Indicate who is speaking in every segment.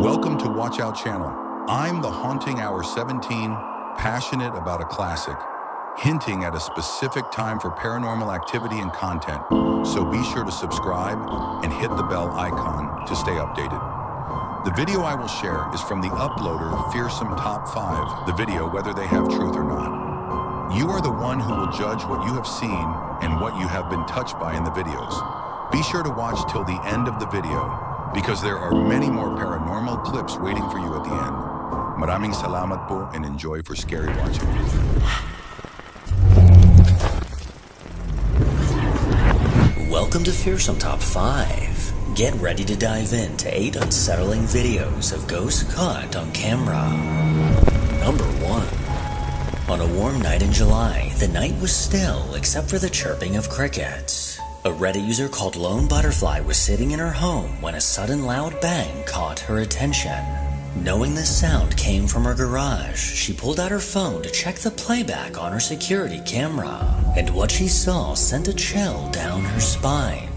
Speaker 1: Welcome to WatchOut channel. I'm the Haunting Hour 17, passionate about a classic, hinting at a specific time for paranormal activity and content. So be sure to subscribe and hit the bell icon to stay updated. The video I will share is from the uploader Fearsome Top 5, the video whether they have truth or not. You are the one who will judge what you have seen and what you have been touched by in the videos. Be sure to watch till the end of the video, because there are many more paranormal clips waiting for you at the end. Maraming salamat po and enjoy for scary watching.
Speaker 2: Welcome to Fearsome Top 5. Get ready to dive into 8 unsettling videos of ghosts caught on camera. Number 1. On a warm night in July, the night was still except for the chirping of crickets. A Reddit user called Lone Butterfly was sitting in her home when a sudden loud bang caught her attention. Knowing this sound came from her garage, she pulled out her phone to check the playback on her security camera, and what she saw sent a chill down her spine.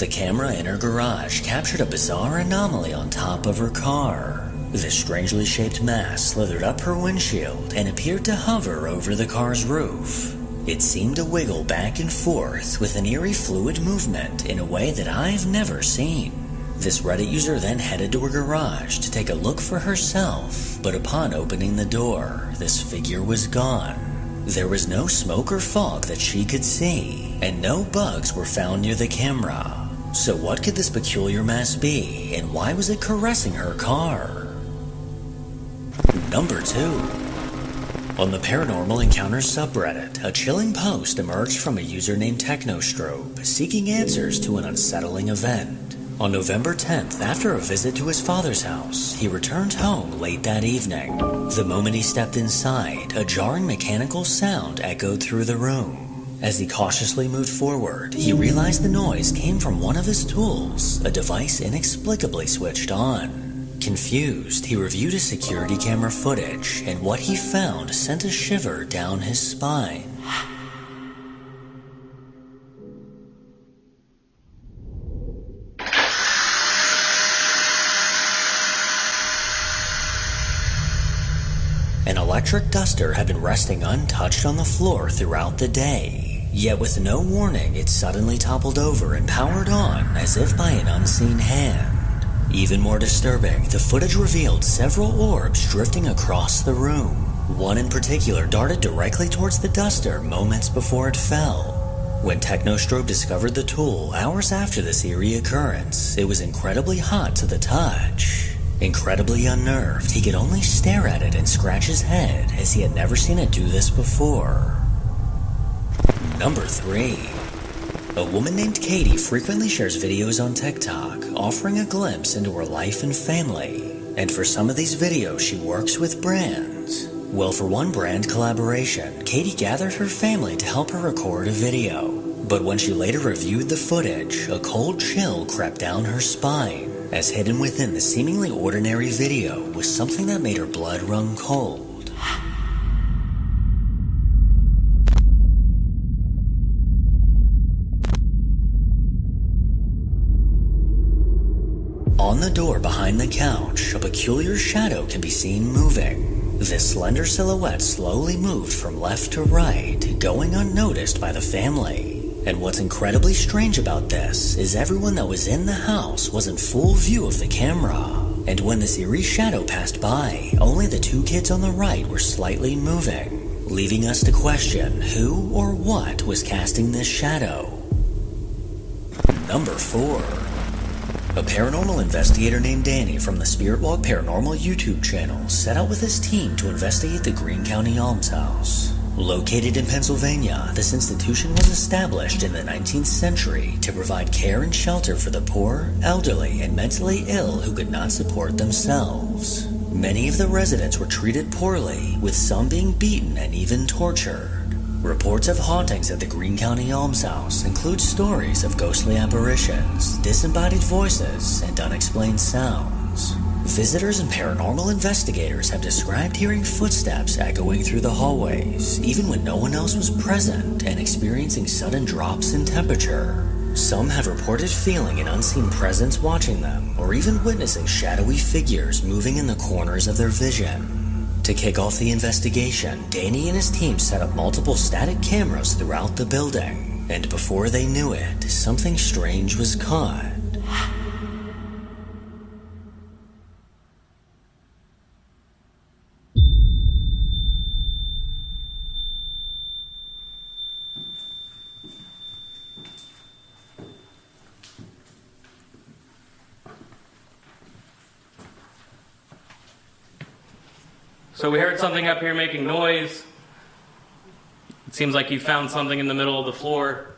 Speaker 2: The camera in her garage captured a bizarre anomaly on top of her car. This strangely shaped mass slithered up her windshield and appeared to hover over the car's roof. It seemed to wiggle back and forth with an eerie fluid movement in a way that I've never seen. This Reddit user then headed to her garage to take a look for herself, but upon opening the door, this figure was gone. There was no smoke or fog that she could see, and no bugs were found near the camera. So what could this peculiar mass be, and why was it caressing her car? Number 2. On the Paranormal Encounters subreddit, a chilling post emerged from a user named Technostrobe, seeking answers to an unsettling event. On November 10th, after a visit to his father's house, he returned home late that evening. The moment he stepped inside, a jarring mechanical sound echoed through the room. As he cautiously moved forward, he realized the noise came from one of his tools, a device inexplicably switched on. Confused, he reviewed his security camera footage, and what he found sent a shiver down his spine. An electric duster had been resting untouched on the floor throughout the day, yet with no warning it suddenly toppled over and powered on as if by an unseen hand. Even more disturbing, the footage revealed several orbs drifting across the room. One in particular darted directly towards the duster moments before it fell. When Technostrobe discovered the tool hours after this eerie occurrence, it was incredibly hot to the touch. Incredibly unnerved, he could only stare at it and scratch his head as he had never seen it do this before. Number 3. A woman named Katie frequently shares videos on TikTok, offering a glimpse into her life and family. And for some of these videos, she works with brands. Well, for one brand collaboration, Katie gathered her family to help her record a video. But when she later reviewed the footage, a cold chill crept down her spine, as hidden within the seemingly ordinary video was something that made her blood run cold. On the door behind the couch, a peculiar shadow can be seen moving. This slender silhouette slowly moved from left to right, going unnoticed by the family. And what's incredibly strange about this is everyone that was in the house was in full view of the camera. And when this eerie shadow passed by, only the 2 kids on the right were slightly moving, leaving us to question who or what was casting this shadow. Number 4. A paranormal investigator named Danny from the Spirit Walk Paranormal YouTube channel set out with his team to investigate the Greene County Almshouse. Located in Pennsylvania, this institution was established in the 19th century to provide care and shelter for the poor, elderly, and mentally ill who could not support themselves. Many of the residents were treated poorly, with some being beaten and even tortured. Reports of hauntings at the Greene County Almshouse include stories of ghostly apparitions, disembodied voices, and unexplained sounds. Visitors and paranormal investigators have described hearing footsteps echoing through the hallways, even when no one else was present, and experiencing sudden drops in temperature. Some have reported feeling an unseen presence watching them, or even witnessing shadowy figures moving in the corners of their vision. To kick off the investigation, Danny and his team set up multiple static cameras throughout the building, and before they knew it, something strange was caught.
Speaker 3: So we heard something up here making noise. It seems like you found something in the middle of the floor.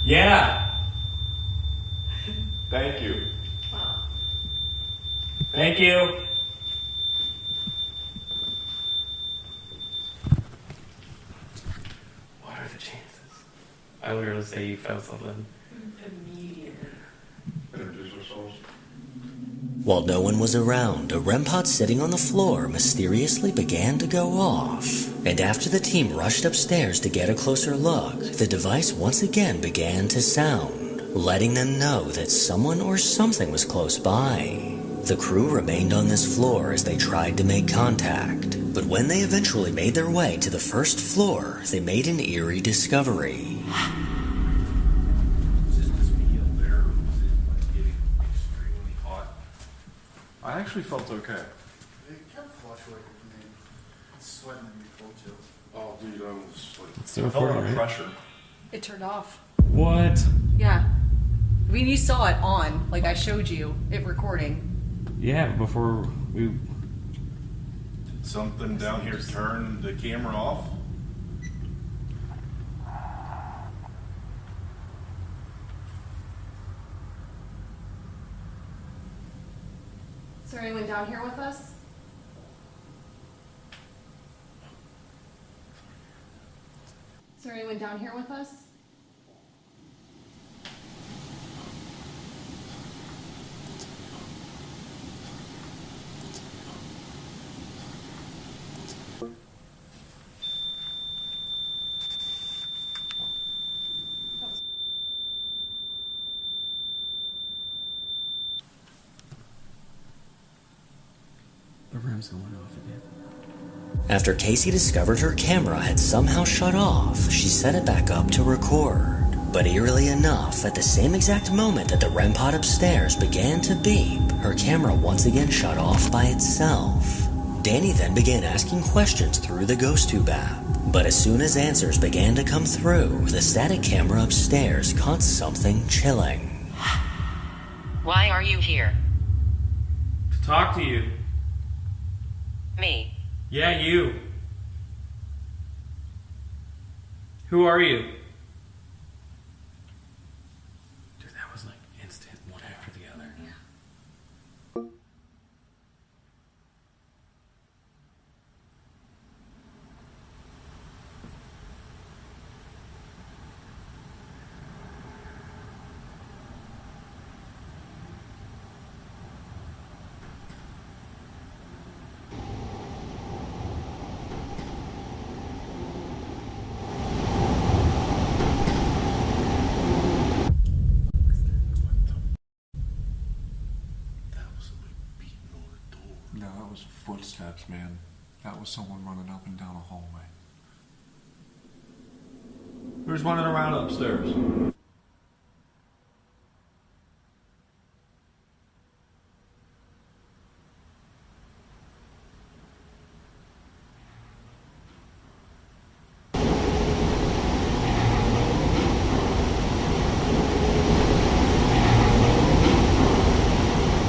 Speaker 3: Yeah.
Speaker 4: Thank you.
Speaker 3: Thank you. What are the chances? I was going to say you found something.
Speaker 4: Introduce ourselves.
Speaker 2: While no one was around, a REM pod sitting on the floor mysteriously began to go off. And after the team rushed upstairs to get a closer look, the device once again began to sound, letting them know that someone or something was close by. The crew remained on this floor as they tried to make contact, but when they eventually made their way to the first floor, they made an eerie discovery.
Speaker 4: I actually felt okay.
Speaker 5: It kept fluctuating for me. It's sweating me cold chills.
Speaker 4: Oh, dude, I was like,
Speaker 3: It's still
Speaker 4: I felt
Speaker 3: recording,
Speaker 4: under
Speaker 3: right?
Speaker 4: pressure.
Speaker 6: It turned off.
Speaker 3: What?
Speaker 6: Yeah. I mean, you saw it on, like I showed you it recording.
Speaker 3: Yeah, before we...
Speaker 4: Did something down here turn the camera off?
Speaker 6: Is there anyone down here with us? Is there anyone down here with us?
Speaker 3: The room's going off again.
Speaker 2: After Casey discovered her camera had somehow shut off, she set it back up to record. But eerily enough, at the same exact moment that the REM pod upstairs began to beep, her camera once again shut off by itself. Danny then began asking questions through the ghost tube app. But as soon as answers began to come through, the static camera upstairs caught something chilling.
Speaker 7: Why are you here?
Speaker 3: To talk to you.
Speaker 7: Me.
Speaker 3: Yeah, you. Who are you? Dude, that was like instant, one after the other.
Speaker 4: That was somebody beating on the door.
Speaker 5: No, that was footsteps, man. That was someone running up and down a hallway.
Speaker 4: Who's running around upstairs?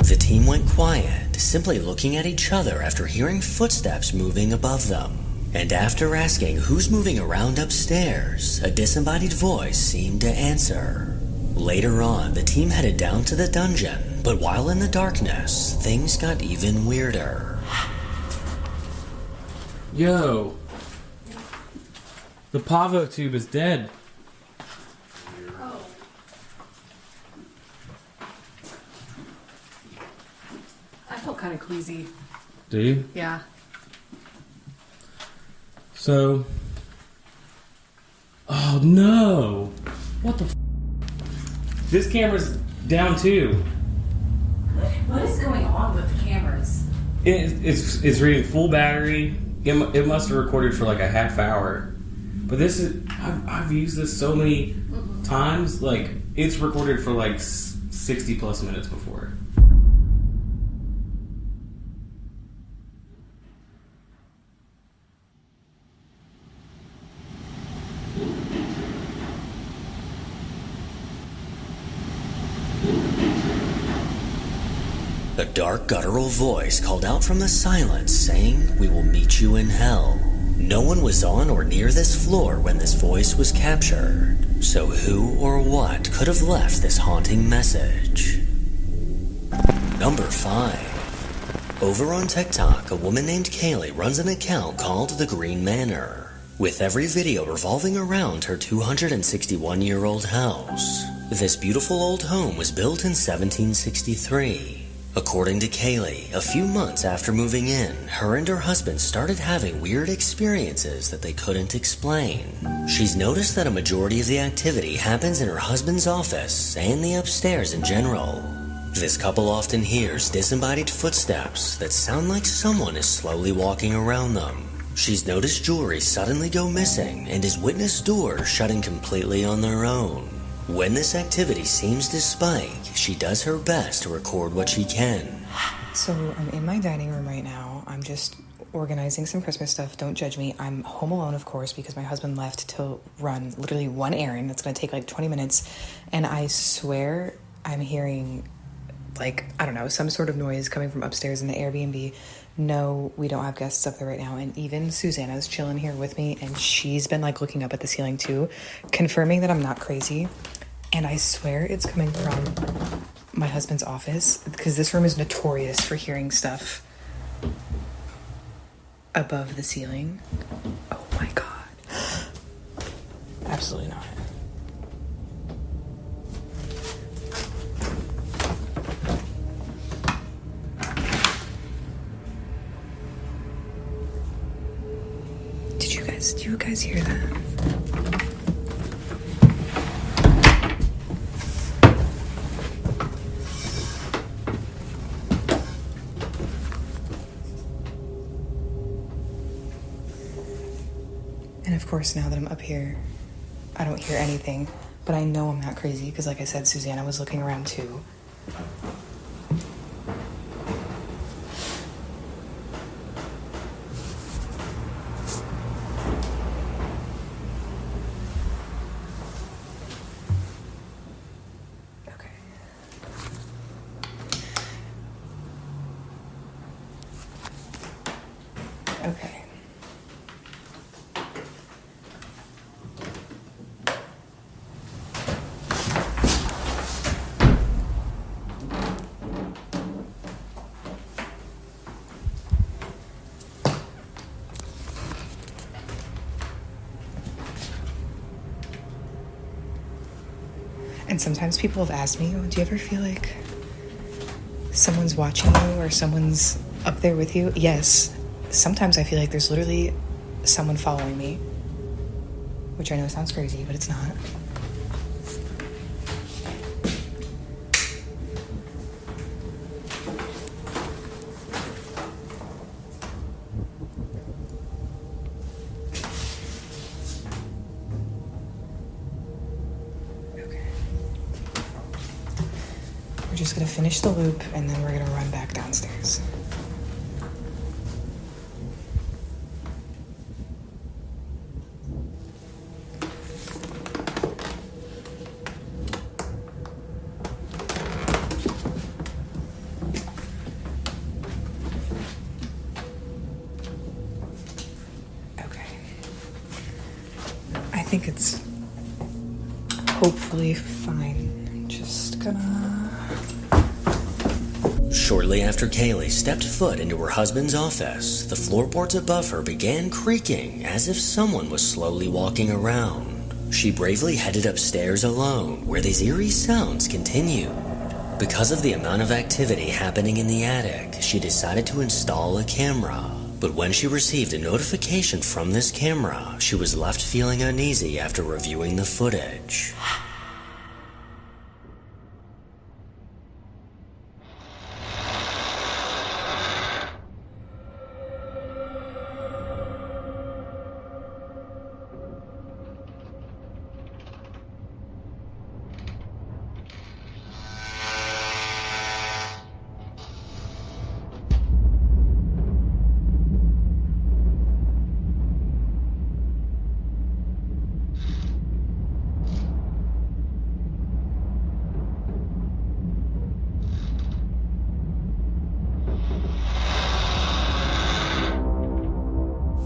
Speaker 2: The team went quiet, simply looking at each other after hearing footsteps moving above them. And after asking who's moving around upstairs, a disembodied voice seemed to answer. Later on, the team headed down to the dungeon, but while in the darkness, things got even weirder.
Speaker 3: Yo. The Pavo tube is dead.
Speaker 6: queasy.
Speaker 3: Do you?
Speaker 6: Yeah.
Speaker 3: So. Oh no! What the f? This camera's down too.
Speaker 6: What is going on with the cameras?
Speaker 3: It's reading full battery. It must have recorded for like a half hour. But this is. I've used this so many times. Like, it's recorded for like 60 plus minutes before.
Speaker 2: A dark, guttural voice called out from the silence, saying, "We will meet you in hell." No one was on or near this floor when this voice was captured. So who or what could have left this haunting message? Number 5. Over on TikTok, a woman named Kaylee runs an account called The Green Manor, with every video revolving around her 261-year-old house. This beautiful old home was built in 1763. According to Kaylee, a few months after moving in, her and her husband started having weird experiences that they couldn't explain. She's noticed that a majority of the activity happens in her husband's office and the upstairs in general. This couple often hears disembodied footsteps that sound like someone is slowly walking around them. She's noticed jewelry suddenly go missing and has witnessed doors shutting completely on their own. When this activity seems to spike, she does her best to record what she can.
Speaker 8: So I'm in my dining room right now. I'm just organizing some Christmas stuff. Don't judge me. I'm home alone, of course, because my husband left to run literally one errand that's going to take like 20 minutes. And I swear I'm hearing, like, I don't know, some sort of noise coming from upstairs in the Airbnb. No, we don't have guests up there right now. And even Susanna's chilling here with me, and she's been like looking up at the ceiling too, confirming that I'm not crazy. And I swear it's coming from my husband's office, because this room is notorious for hearing stuff above the ceiling. Oh my God. Absolutely not. Do you guys hear that? And of course, now that I'm up here, I don't hear anything, but I know I'm not crazy because, like I said, Susanna was looking around too. Okay. And sometimes people have asked me, do you ever feel like someone's watching you or someone's up there with you? Yes. Sometimes I feel like there's literally someone following me, which I know sounds crazy, but it's not. Okay. We're just gonna finish the loop and then we're gonna run back downstairs. I think it's hopefully fine. I'm just gonna...
Speaker 2: Shortly after Kaylee stepped foot into her husband's office, the floorboards above her began creaking as if someone was slowly walking around. She bravely headed upstairs alone, where these eerie sounds continued. Because of the amount of activity happening in the attic, she decided to install a camera. But when she received a notification from this camera, she was left feeling uneasy after reviewing the footage.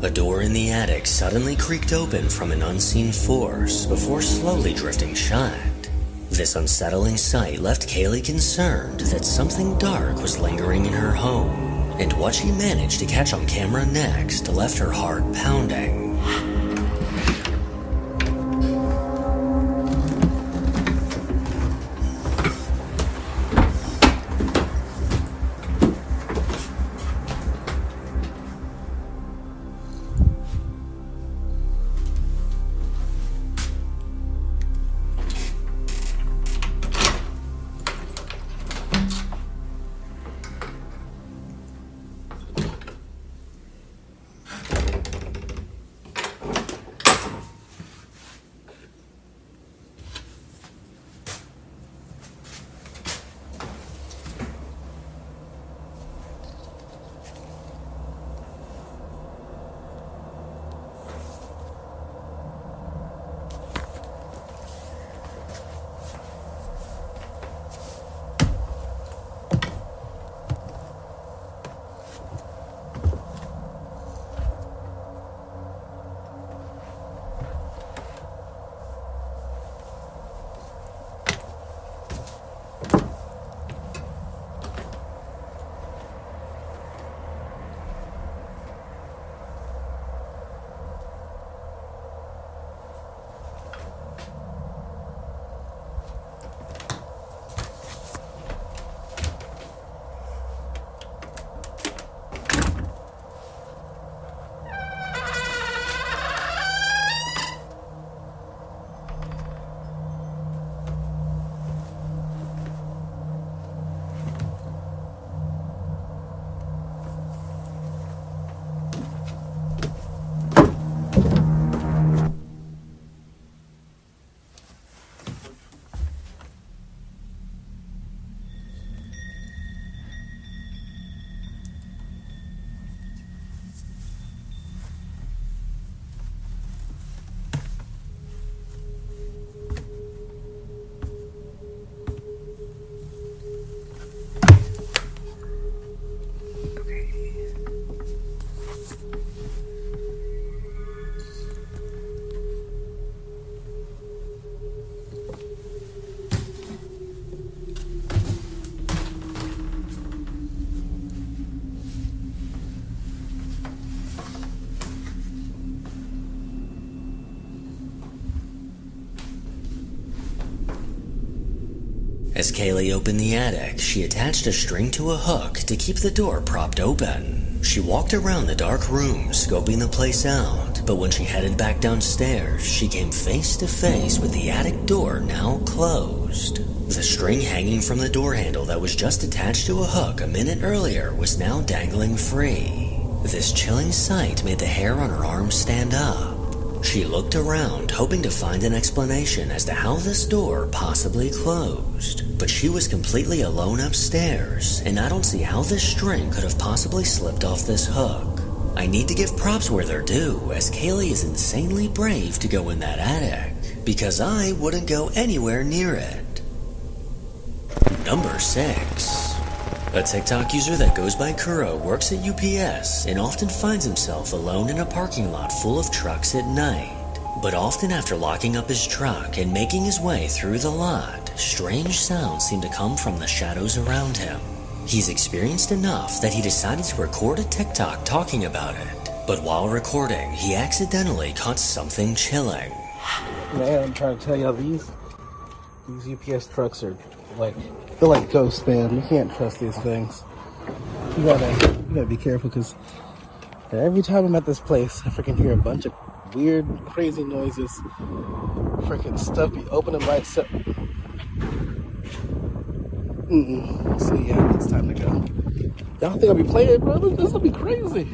Speaker 2: A door in the attic suddenly creaked open from an unseen force before slowly drifting shut. This unsettling sight left Kaylee concerned that something dark was lingering in her home, and what she managed to catch on camera next left her heart pounding. As Kaylee opened the attic, she attached a string to a hook to keep the door propped open. She walked around the dark room, scoping the place out, but when she headed back downstairs, she came face to face with the attic door now closed. The string hanging from the door handle that was just attached to a hook a minute earlier was now dangling free. This chilling sight made the hair on her arms stand up. She looked around, hoping to find an explanation as to how this door possibly closed. But she was completely alone upstairs, and I don't see how this string could have possibly slipped off this hook. I need to give props where they're due, as Kaylee is insanely brave to go in that attic, because I wouldn't go anywhere near it. Number 6. A TikTok user that goes by Kuro works at UPS and often finds himself alone in a parking lot full of trucks at night. But often after locking up his truck and making his way through the lot, strange sounds seem to come from the shadows around him. He's experienced enough that he decided to record a TikTok talking about it. But while recording, he accidentally caught something chilling.
Speaker 9: Man, I'm trying to tell y'all, these UPS trucks are They're like ghosts, man. You can't trust these things. You gotta be careful, because every time I'm at this place, I freaking hear a bunch of weird, crazy noises. Freaking stuff be opening by itself. So yeah, it's time to go. Y'all think I'll be playing, bro? This will be crazy.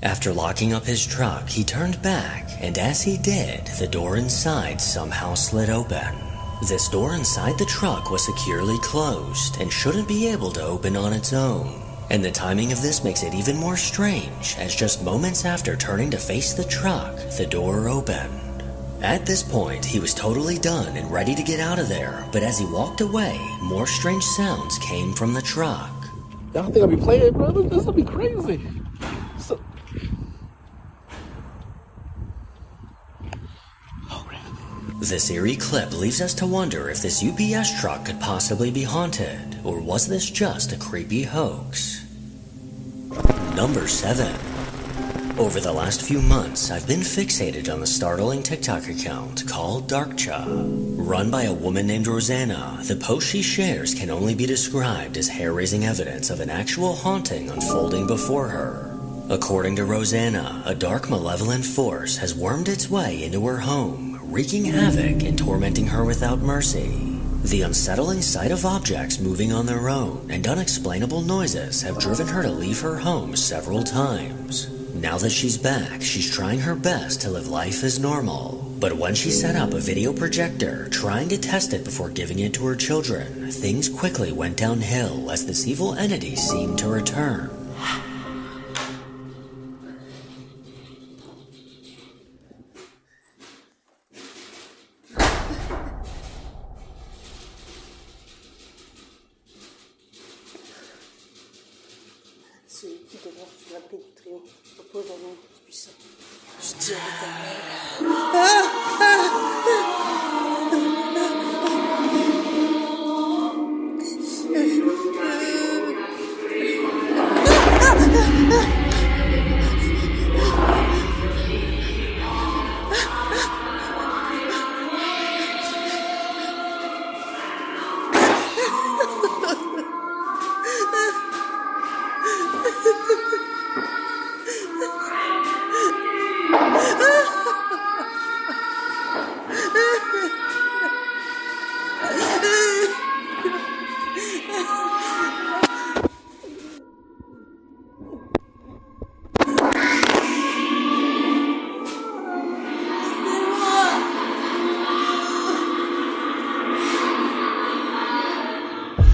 Speaker 2: After locking up his truck, he turned back, and as he did, the door inside somehow slid open. This door inside the truck was securely closed and shouldn't be able to open on its own. And the timing of this makes it even more strange, as just moments after turning to face the truck, the door opened. At this point, he was totally done and ready to get out of there, but as he walked away, more strange sounds came from the truck.
Speaker 9: Y'all think I'll be playing, bro? This will be crazy.
Speaker 2: This eerie clip leaves us to wonder if this UPS truck could possibly be haunted, or was this just a creepy hoax? Number 7. Over the last few months, I've been fixated on the startling TikTok account called Darkcha. Run by a woman named Rosanna, the post she shares can only be described as hair-raising evidence of an actual haunting unfolding before her. According to Rosanna, a dark malevolent force has wormed its way into her home, wreaking havoc and tormenting her without mercy. The unsettling sight of objects moving on their own and unexplainable noises have driven her to leave her home several times. Now that she's back, she's trying her best to live life as normal. But when she set up a video projector, trying to test it before giving it to her children, things quickly went downhill as this evil entity seemed to return.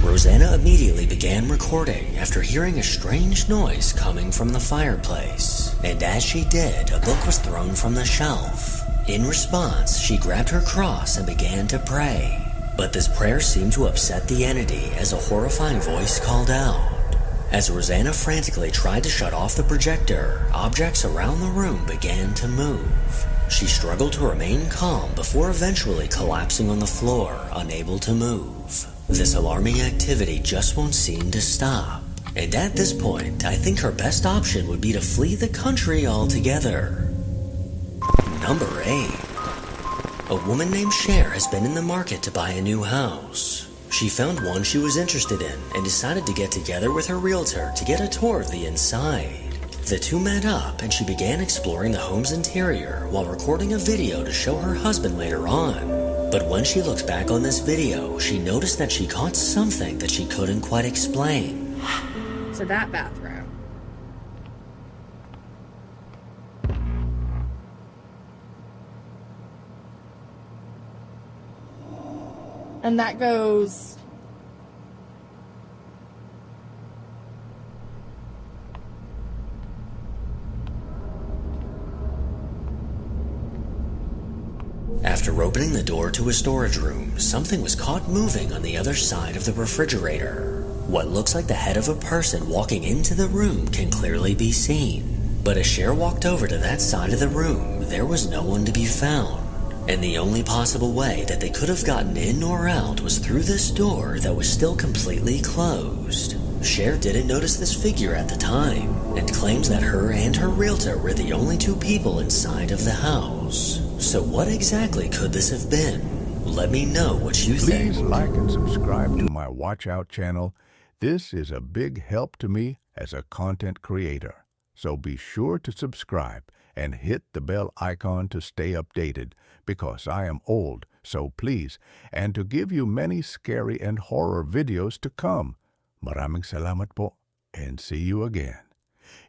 Speaker 2: Rosanna immediately began recording after hearing a strange noise coming from the fireplace, and as she did, a book was thrown from the shelf. In response, she grabbed her cross and began to pray, but this prayer seemed to upset the entity as a horrifying voice called out. As Rosanna frantically tried to shut off the projector, objects around the room began to move. She struggled to remain calm before eventually collapsing on the floor, unable to move. This alarming activity just won't seem to stop. And at this point, I think her best option would be to flee the country altogether. Number 8. A woman named Cher has been in the market to buy a new house. She found one she was interested in and decided to get together with her realtor to get a tour of the inside. The two met up and she began exploring the home's interior while recording a video to show her husband later on. But when she looked back on this video, she noticed that she caught something that she couldn't quite explain.
Speaker 6: So that bathroom. And that goes...
Speaker 2: After opening the door to a storage room, something was caught moving on the other side of the refrigerator. What looks like the head of a person walking into the room can clearly be seen. But as Cher walked over to that side of the room, there was no one to be found. And the only possible way that they could have gotten in or out was through this door that was still completely closed. Cher didn't notice this figure at the time and claims that her and her realtor were the only two people inside of the house. So what exactly could this have been? Let me know what you think.
Speaker 10: Please like and subscribe to my WatchOut channel. This is a big help to me as a content creator. So be sure to subscribe and hit the bell icon to stay updated because I am old, so please, and to give you many scary and horror videos to come. Maraming salamat po and see you again.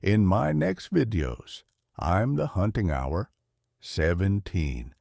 Speaker 10: In my next videos, I'm the Hunting Hour 17.